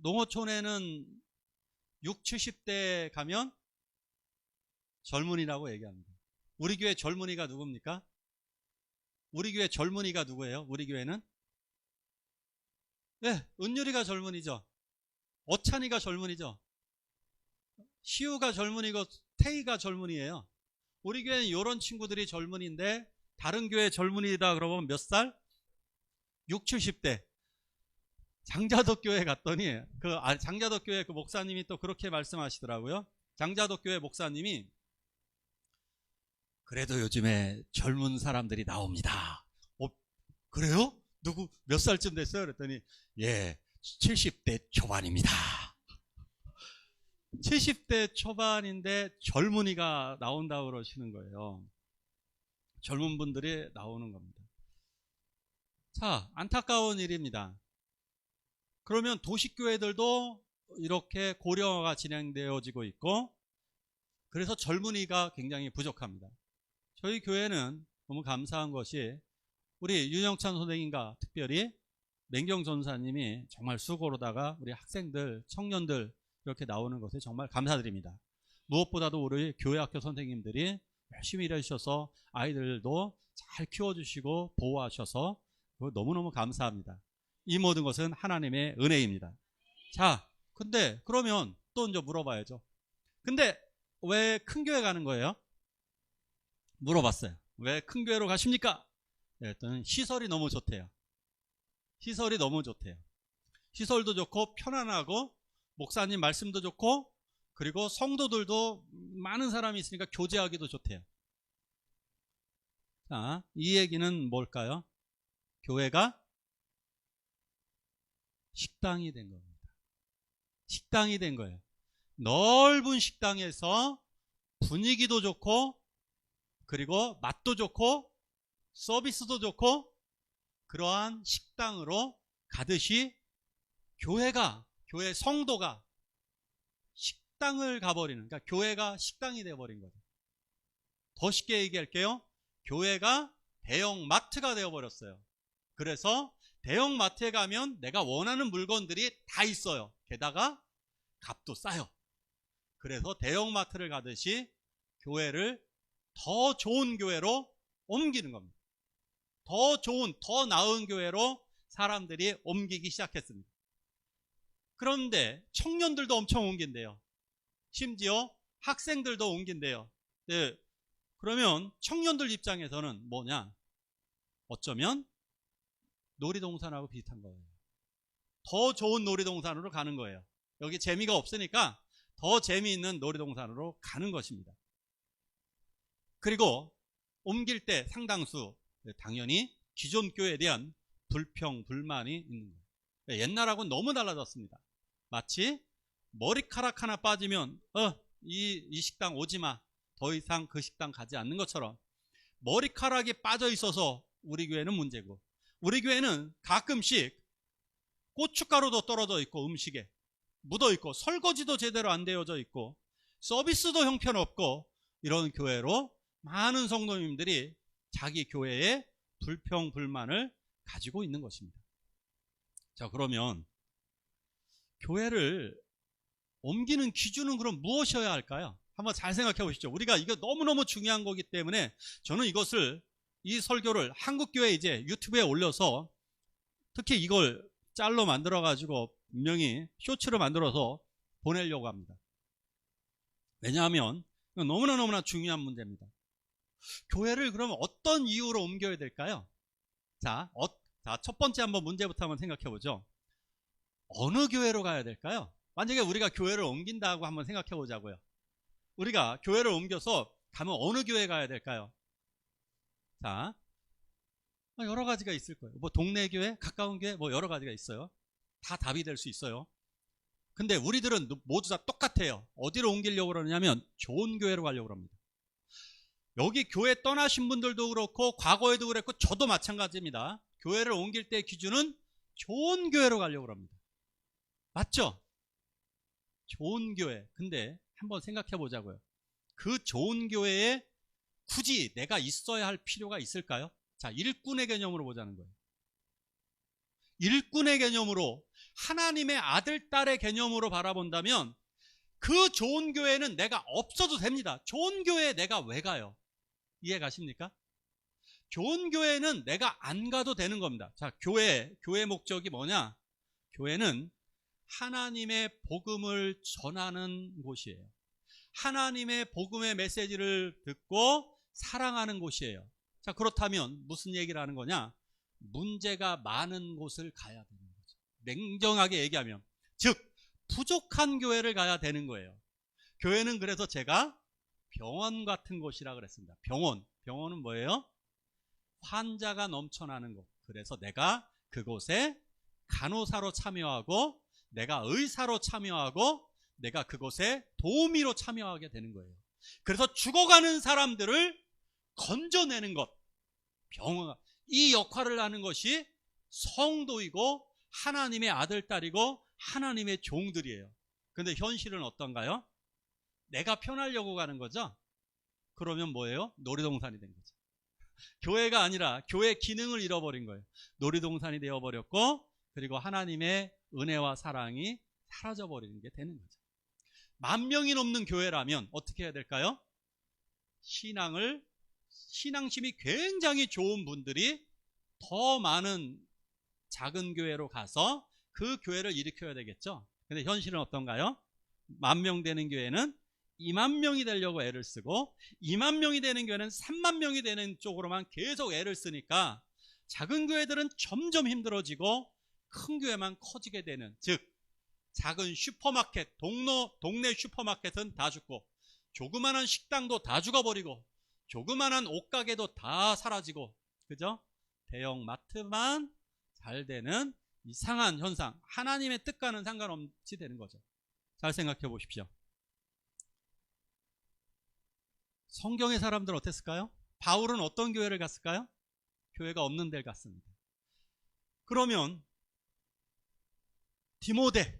농어촌에는 6, 70대 가면 젊은이라고 얘기합니다. 우리 교회 젊은이가 누굽니까? 우리 교회 젊은이가 누구예요? 우리 교회는? 네, 은율이가 젊은이죠. 어찬이가 젊은이죠. 시우가 젊은이고 태희가 젊은이에요. 우리 교회는 이런 친구들이 젊은이인데 다른 교회 젊은이다 그러면 몇 살? 6, 70대. 장자덕 교회 갔더니 장자덕 교회 그 목사님이 또 그렇게 말씀하시더라고요. 장자덕 교회 목사님이 그래도 요즘에 젊은 사람들이 나옵니다. 그래요? 누구 몇 살쯤 됐어요? 그랬더니 예, 70대 초반입니다. 70대 초반인데 젊은이가 나온다고 그러시는 거예요. 젊은 분들이 나오는 겁니다. 자, 안타까운 일입니다. 그러면 도시교회들도 이렇게 고령화가 진행되어지고 있고, 그래서 젊은이가 굉장히 부족합니다. 저희 교회는 너무 감사한 것이 우리 윤영찬 선생님과 특별히 맹경 전사님이 정말 수고로다가 우리 학생들, 청년들 이렇게 나오는 것에 정말 감사드립니다. 무엇보다도 우리 교회학교 선생님들이 열심히 일하셔서 아이들도 잘 키워주시고 보호하셔서 너무너무 감사합니다. 이 모든 것은 하나님의 은혜입니다. 자, 근데 그러면 또 이제 물어봐야죠. 근데 왜 큰 교회 가는 거예요? 물어봤어요. 왜 큰 교회로 가십니까? 그랬더니 시설이 너무 좋대요. 시설이 너무 좋대요. 시설도 좋고 편안하고 목사님 말씀도 좋고 그리고 성도들도 많은 사람이 있으니까 교제하기도 좋대요. 자, 이 얘기는 뭘까요? 교회가 식당이 된 겁니다. 식당이 된 거예요. 넓은 식당에서 분위기도 좋고 그리고 맛도 좋고 서비스도 좋고 그러한 식당으로 가듯이 교회 성도가 식당을 가버리는, 그러니까 교회가 식당이 되어버린 거죠. 더 쉽게 얘기할게요. 교회가 대형 마트가 되어버렸어요. 그래서 대형 마트에 가면 내가 원하는 물건들이 다 있어요. 게다가 값도 싸요. 그래서 대형 마트를 가듯이 교회를 더 좋은 교회로 옮기는 겁니다. 더 좋은, 더 나은 교회로 사람들이 옮기기 시작했습니다. 그런데 청년들도 엄청 옮긴대요. 심지어 학생들도 옮긴대요. 네. 그러면 청년들 입장에서는 뭐냐? 어쩌면 놀이동산하고 비슷한 거예요. 더 좋은 놀이동산으로 가는 거예요. 여기 재미가 없으니까 더 재미있는 놀이동산으로 가는 것입니다. 그리고 옮길 때 상당수 당연히 기존 교회에 대한 불평, 불만이 있는 거예요. 옛날하고는 너무 달라졌습니다. 마치 머리카락 하나 빠지면 이 식당 오지 마. 더 이상 그 식당 가지 않는 것처럼 머리카락이 빠져 있어서 우리 교회는 문제고, 우리 교회는 가끔씩 고춧가루도 떨어져 있고 음식에 묻어 있고 설거지도 제대로 안 되어져 있고 서비스도 형편없고 이런 교회로 많은 성도님들이 자기 교회에 불평, 불만을 가지고 있는 것입니다. 자, 그러면 교회를 옮기는 기준은 그럼 무엇이어야 할까요? 한번 잘 생각해 보시죠. 우리가 이거 너무너무 중요한 거기 때문에 저는 이 설교를 한국교회 이제 유튜브에 올려서 특히 이걸 짤로 만들어 가지고 분명히 쇼츠로 만들어서 보내려고 합니다. 왜냐하면 너무나 중요한 문제입니다. 교회를 그러면 어떤 이유로 옮겨야 될까요? 자, 첫 번째 한번 문제부터 한번 생각해 보죠. 어느 교회로 가야 될까요? 만약에 우리가 교회를 옮긴다고 한번 생각해 보자고요. 우리가 교회를 옮겨서 가면 어느 교회 가야 될까요? 자, 여러 가지가 있을 거예요. 뭐 동네 교회, 가까운 교회, 뭐 여러 가지가 있어요. 다 답이 될 수 있어요. 근데 우리들은 모두 다 똑같아요. 어디로 옮기려고 그러냐면 좋은 교회로 가려고 합니다. 여기 교회 떠나신 분들도 그렇고 과거에도 그랬고 저도 마찬가지입니다. 교회를 옮길 때 기준은 좋은 교회로 가려고 합니다. 맞죠? 좋은 교회. 근데 한번 생각해 보자고요. 그 좋은 교회에 굳이 내가 있어야 할 필요가 있을까요? 자, 일꾼의 개념으로 보자는 거예요. 일꾼의 개념으로 하나님의 아들, 딸의 개념으로 바라본다면 그 좋은 교회는 내가 없어도 됩니다. 좋은 교회에 내가 왜 가요? 이해 가십니까? 좋은 교회는 내가 안 가도 되는 겁니다. 자, 교회 목적이 뭐냐? 교회는 하나님의 복음을 전하는 곳이에요. 하나님의 복음의 메시지를 듣고 사랑하는 곳이에요. 자, 그렇다면 무슨 얘기를 하는 거냐? 문제가 많은 곳을 가야 되는 거죠. 냉정하게 얘기하면, 즉 부족한 교회를 가야 되는 거예요. 교회는 그래서 제가 병원 같은 곳이라 그랬습니다. 병원은 뭐예요? 환자가 넘쳐나는 곳. 그래서 내가 그곳에 간호사로 참여하고, 내가 의사로 참여하고, 내가 그곳에 도우미로 참여하게 되는 거예요. 그래서 죽어가는 사람들을 건져내는 것, 병원, 이 역할을 하는 것이 성도이고 하나님의 아들, 딸이고 하나님의 종들이에요. 그런데 현실은 어떤가요? 내가 편하려고 가는 거죠? 그러면 뭐예요? 놀이동산이 된 거죠. 교회가 아니라 교회 기능을 잃어버린 거예요. 놀이동산이 되어버렸고, 그리고 하나님의 은혜와 사랑이 사라져버리는 게 되는 거죠. 10,000명이 넘는 교회라면 어떻게 해야 될까요? 신앙심이 굉장히 좋은 분들이 더 많은 작은 교회로 가서 그 교회를 일으켜야 되겠죠. 근데 현실은 어떤가요? 10,000명 되는 교회는 20,000명이 되려고 애를 쓰고, 20,000명이 되는 교회는 30,000명이 되는 쪽으로만 계속 애를 쓰니까 작은 교회들은 점점 힘들어지고 큰 교회만 커지게 되는, 즉 작은 슈퍼마켓, 동네 슈퍼마켓은 다 죽고, 조그만한 식당도 다 죽어버리고, 조그만한 옷가게도 다 사라지고, 그죠? 대형 마트만 잘 되는 이상한 현상, 하나님의 뜻과는 상관없이 되는 거죠. 잘 생각해 보십시오. 성경의 사람들은 어땠을까요? 바울은 어떤 교회를 갔을까요? 교회가 없는 데를 갔습니다. 그러면 디모데,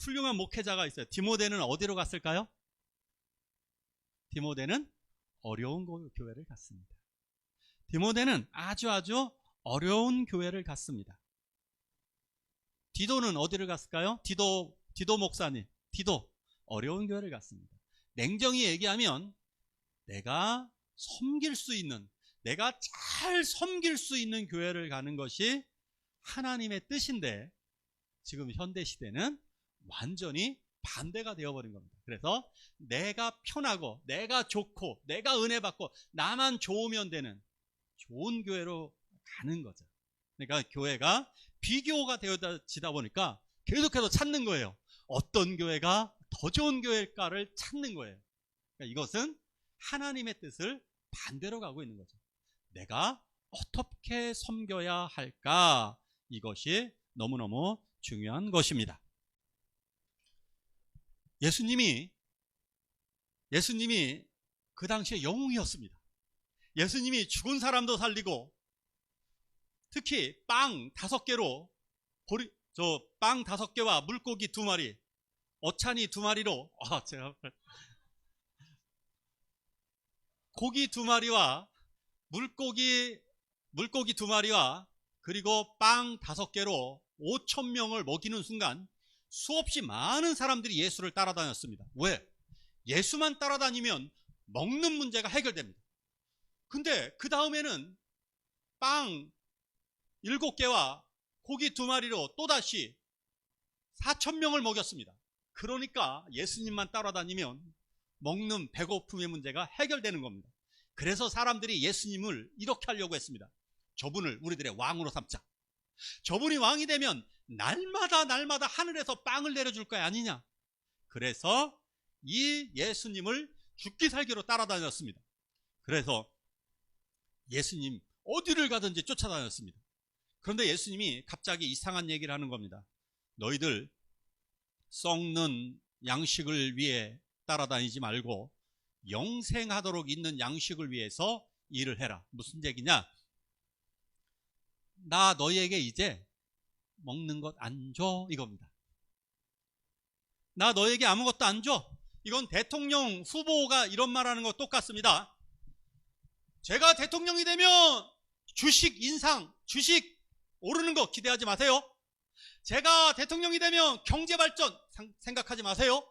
훌륭한 목회자가 있어요. 디모데는 어디로 갔을까요? 디모데는 어려운 교회를 갔습니다. 디모데는 아주 어려운 교회를 갔습니다. 디도는 어디를 갔을까요? 디도 목사님, 디도 어려운 교회를 갔습니다. 냉정히 얘기하면 내가 섬길 수 있는, 내가 잘 섬길 수 있는 교회를 가는 것이 하나님의 뜻인데, 지금 현대시대는 완전히 반대가 되어버린 겁니다. 그래서 내가 편하고, 내가 좋고, 내가 은혜 받고, 나만 좋으면 되는 좋은 교회로 가는 거죠. 그러니까 교회가 비교가 되어지다 보니까 계속해서 찾는 거예요. 어떤 교회가 더 좋은 교회일까를 찾는 거예요. 그러니까 이것은 하나님의 뜻을 반대로 가고 있는 거죠. 내가 어떻게 섬겨야 할까? 이것이 너무너무 중요한 것입니다. 예수님이 그 당시에 영웅이었습니다. 예수님이 죽은 사람도 살리고, 특히 빵 5개로 빵 5개와 물고기 2마리, 어찬이 2마리로 고기 2마리와 물고기 2마리와 그리고 빵 5개로 5,000명을 먹이는 순간 수없이 많은 사람들이 예수를 따라다녔습니다. 왜? 예수만 따라다니면 먹는 문제가 해결됩니다. 근데 그 다음에는 빵 7개와 고기 2마리로 또다시 4,000명을 먹였습니다. 그러니까 예수님만 따라다니면 먹는 배고픔의 문제가 해결되는 겁니다. 그래서 사람들이 예수님을 이렇게 하려고 했습니다. 저분을 우리들의 왕으로 삼자. 저분이 왕이 되면 날마다 하늘에서 빵을 내려줄 거 아니냐. 그래서 이 예수님을 죽기 살기로 따라다녔습니다. 그래서 예수님 어디를 가든지 쫓아다녔습니다. 그런데 예수님이 갑자기 이상한 얘기를 하는 겁니다. 너희들 썩는 양식을 위해 따라다니지 말고 영생하도록 있는 양식을 위해서 일을 해라. 무슨 얘기냐? 나 너희에게 이제 먹는 것 안 줘, 이겁니다. 나 너희에게 아무것도 안 줘. 이건 대통령 후보가 이런 말하는 거 똑같습니다. 제가 대통령이 되면 주식 인상, 주식 오르는 거 기대하지 마세요. 제가 대통령이 되면 경제 발전 생각하지 마세요.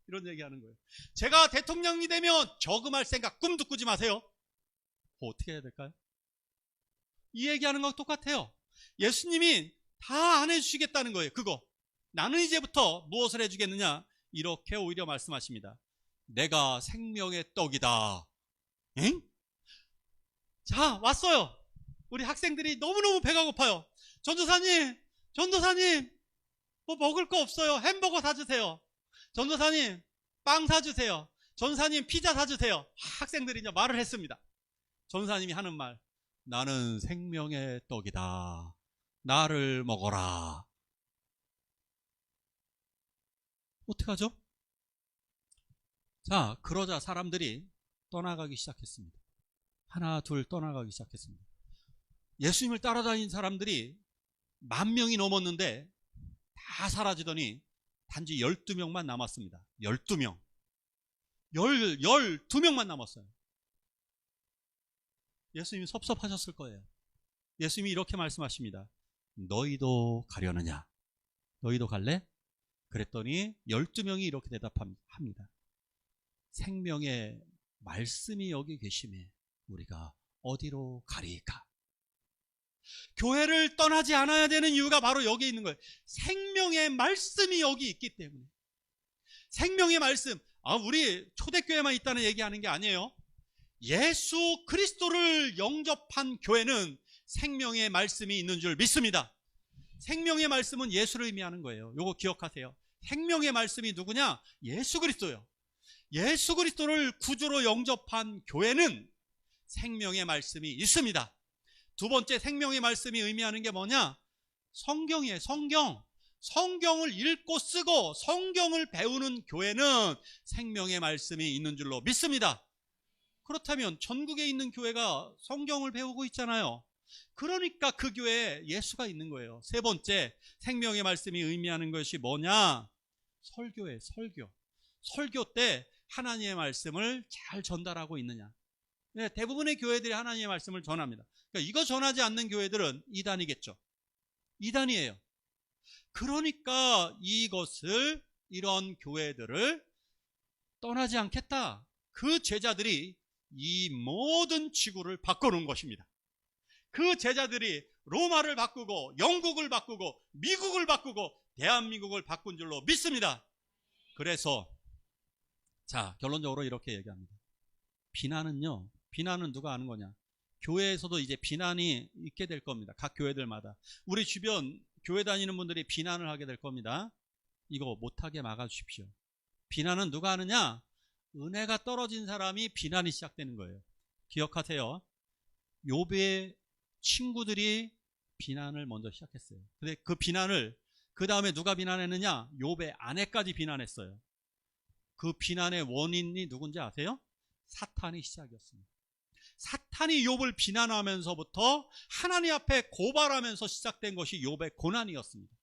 이런 얘기하는 거예요. 제가 대통령이 되면 저금할 생각 꿈도 꾸지 마세요. 어떻게 해야 될까요? 이 얘기하는 거랑 똑같아요. 예수님이 다 안 해주시겠다는 거예요. 그거. 나는 이제부터 무엇을 해주겠느냐? 이렇게 오히려 말씀하십니다. 내가 생명의 떡이다. 엥? 자, 왔어요. 우리 학생들이 너무너무 배가 고파요. 전도사님, 뭐 먹을 거 없어요. 햄버거 사주세요. 전도사님, 빵 사주세요. 전도사님, 피자 사주세요. 학생들이 이제 말을 했습니다. 전도사님이 하는 말, 나는 생명의 떡이다. 나를 먹어라. 어떡하죠? 자, 그러자 사람들이 떠나가기 시작했습니다. 하나, 둘 떠나가기 시작했습니다. 예수님을 따라다닌 사람들이 10,000명이 넘었는데 다 사라지더니 단지 12명만 남았습니다. 12명. 12명만 남았어요. 예수님이 섭섭하셨을 거예요. 예수님이 이렇게 말씀하십니다. 너희도 가려느냐? 너희도 갈래? 그랬더니 12명이 이렇게 대답합니다. 생명의 말씀이 여기 계심에 우리가 어디로 가리까? 교회를 떠나지 않아야 되는 이유가 바로 여기에 있는 거예요. 생명의 말씀이 여기 있기 때문에. 생명의 말씀. 우리 초대교회만 있다는 얘기하는 게 아니에요. 예수 그리스도를 영접한 교회는 생명의 말씀이 있는 줄 믿습니다. 생명의 말씀은 예수를 의미하는 거예요. 요거 기억하세요. 생명의 말씀이 누구냐? 예수 그리스도예요. 예수 그리스도를 구주로 영접한 교회는 생명의 말씀이 있습니다. 두 번째, 생명의 말씀이 의미하는 게 뭐냐? 성경이에요. 성경을 읽고 쓰고 성경을 배우는 교회는 생명의 말씀이 있는 줄로 믿습니다. 그렇다면 전국에 있는 교회가 성경을 배우고 있잖아요. 그러니까 그 교회에 예수가 있는 거예요. 세 번째, 생명의 말씀이 의미하는 것이 뭐냐? 설교예요. 설교 때 하나님의 말씀을 잘 전달하고 있느냐? 네, 대부분의 교회들이 하나님의 말씀을 전합니다. 그러니까 이거 전하지 않는 교회들은 이단이겠죠. 이단이에요. 그러니까 이런 교회들을 떠나지 않겠다. 그 제자들이 이 모든 지구를 바꿔놓은 것입니다. 그 제자들이 로마를 바꾸고 영국을 바꾸고 미국을 바꾸고 대한민국을 바꾼 줄로 믿습니다. 그래서 자, 결론적으로 이렇게 얘기합니다. 비난은 누가 하는 거냐? 교회에서도 이제 비난이 있게 될 겁니다. 각 교회들마다. 우리 주변 교회 다니는 분들이 비난을 하게 될 겁니다. 이거 못하게 막아주십시오. 비난은 누가 하느냐? 은혜가 떨어진 사람이 비난이 시작되는 거예요. 기억하세요. 욥의 친구들이 비난을 먼저 시작했어요. 근데 그 비난을 그 다음에 누가 비난했느냐? 욥의 아내까지 비난했어요. 그 비난의 원인이 누군지 아세요? 사탄이 시작이었습니다. 사탄이 욥을 비난하면서부터 하나님 앞에 고발하면서 시작된 것이 욥의 고난이었습니다.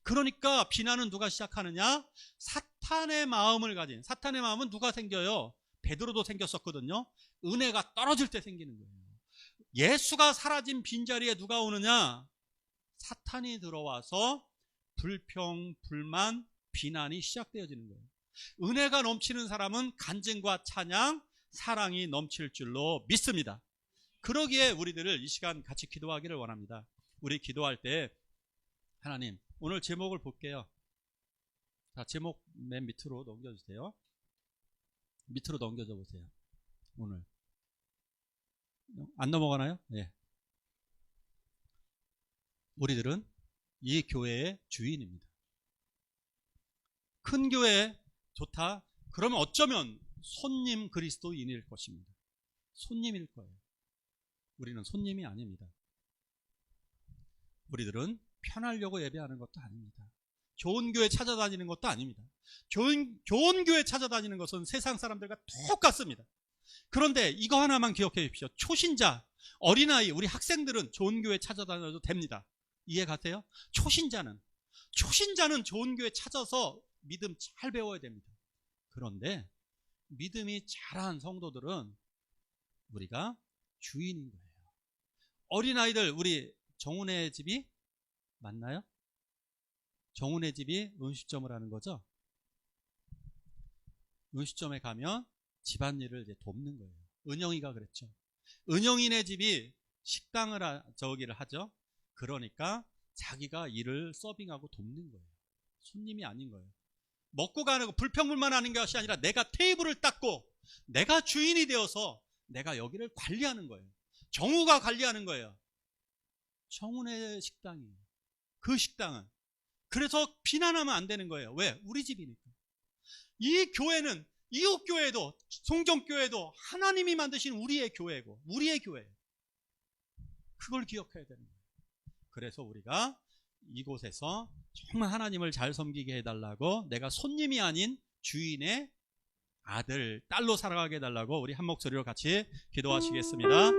그러니까 비난은 누가 시작하느냐? 사탄의 마음을 가진, 사탄의 마음은 누가 생겨요? 베드로도 생겼었거든요. 은혜가 떨어질 때 생기는 거예요. 예수가 사라진 빈자리에 누가 오느냐? 사탄이 들어와서 불평, 불만, 비난이 시작되어지는 거예요. 은혜가 넘치는 사람은 간증과 찬양, 사랑이 넘칠 줄로 믿습니다. 그러기에 우리들을 이 시간 같이 기도하기를 원합니다. 우리 기도할 때 하나님, 오늘 제목을 볼게요. 자, 제목 맨 밑으로 넘겨주세요. 밑으로 넘겨줘 보세요. 오늘 안 넘어가나요? 네. 우리들은 이 교회의 주인입니다. 큰 교회 좋다. 그러면 어쩌면 손님 그리스도인일 것입니다. 손님일 거예요. 우리는 손님이 아닙니다. 우리들은 편하려고 예배하는 것도 아닙니다. 좋은 교회 찾아다니는 것도 아닙니다. 좋은 교회 찾아다니는 것은 세상 사람들과 똑같습니다. 그런데 이거 하나만 기억해 주십시오. 초신자, 어린아이, 우리 학생들은 좋은 교회 찾아다녀도 됩니다. 이해 가세요? 초신자는 좋은 교회 찾아서 믿음 잘 배워야 됩니다. 그런데 믿음이 잘한 성도들은 우리가 주인인 거예요. 어린아이들, 우리 정훈의 집이 맞나요? 정훈의 집이 음식점을 하는 거죠. 음식점에 가면 집안일을 이제 돕는 거예요. 은영이가 그랬죠. 은영이네 집이 식당을 하죠. 그러니까 자기가 일을 서빙하고 돕는 거예요. 손님이 아닌 거예요. 먹고 가는 거, 불평불만 하는 것이 아니라 내가 테이블을 닦고 내가 주인이 되어서 내가 여기를 관리하는 거예요. 정우가 관리하는 거예요. 정훈의 식당이에요. 그 식당은. 그래서 비난하면 안 되는 거예요. 왜? 우리 집이니까. 이 교회는, 이웃교회도, 송정교회도 하나님이 만드신 우리의 교회고, 우리의 교회예요. 그걸 기억해야 되는 거예요. 그래서 우리가 이곳에서 정말 하나님을 잘 섬기게 해달라고, 내가 손님이 아닌 주인의 아들, 딸로 살아가게 해달라고 우리 한 목소리로 같이 기도하시겠습니다.